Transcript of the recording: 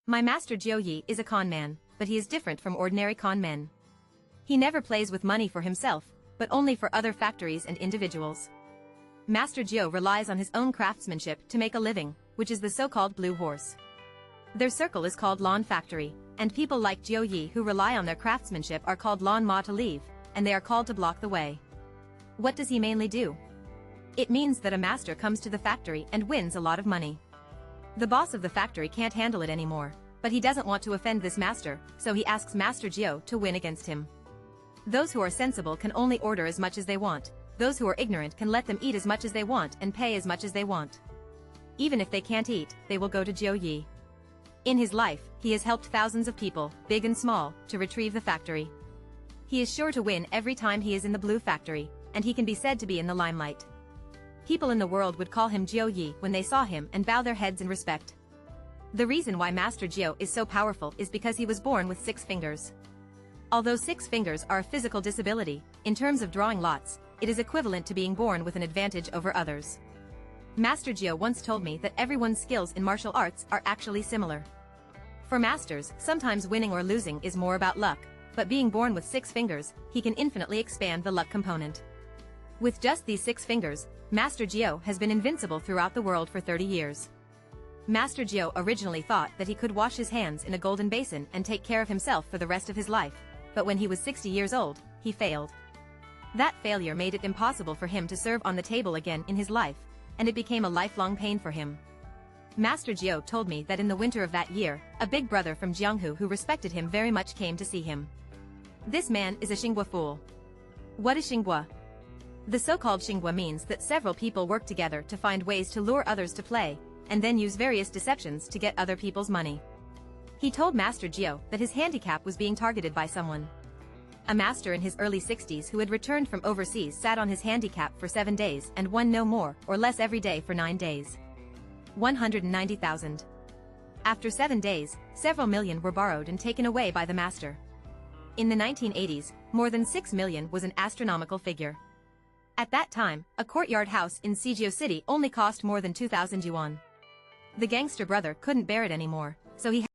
My master Jiu Yi is a con man, but he is different from ordinary con men. He never plays with money for himself, but only for other factories and individuals. Master Jiu relies on his own craftsmanship to make a living, which is the so-called blue horse. Their circle is called Lawn Factory, and people like Jiu Yi who rely on their craftsmanship are called Lawn Ma to leave, and they are called to block the way. What does he mainly do? It means that a master comes to the factory and wins a lot of money. The boss of the factory can't handle it anymore, but he doesn't want to offend this master, so he asks Master Jiu to win against him. Those who are sensible can only order as much as they want. Those who are ignorant can let them eat as much as they want and pay as much as they want. Even if they can't eat, they will go to Jiu Yi. In his life, he has helped thousands of people, big and small, to retrieve the factory. He is sure to win every time he is in the blue factory, and he can be said to be in the limelight. People in the world would call him Jiu Yi when they saw him and bow their heads in respect. The reason why Master Jiu is so powerful is because he was born with 6 fingers. Although 6 fingers are a physical disability, in terms of drawing lots, it is equivalent to being born with an advantage over others. Master Jiu once told me that everyone's skills in martial arts are actually similar. For masters, sometimes winning or losing is more about luck, but being born with 6 fingers, he can infinitely expand the luck component. With just these 6 fingers, Master Jiu has been invincible throughout the world for 30 years. Master Jiu originally thought that he could wash his hands in a golden basin and take care of himself for the rest of his life, but when he was 60 years old, he failed. That failure made it impossible for him to serve on the table again in his life, and it became a lifelong pain for him. Master Jiu told me that in the winter of that year, a big brother from Jianghu who respected him very much came to see him. This man is a Xinghua fool. What is Xinghua? The so-called Xinghua means that several people work together to find ways to lure others to play, and then use various deceptions to get other people's money. He told Master Jiu that his handicap was being targeted by someone. A master in his early 60s who had returned from overseas sat on his handicap for 7 days and won no more or less every day for 9 days. 190,000. After 7 days, several million were borrowed and taken away by the master. In the 1980s, more than 6 million was an astronomical figure. At that time, a courtyard house in Sijio City only cost more than 2,000 yuan. The gangster brother couldn't bear it anymore, so he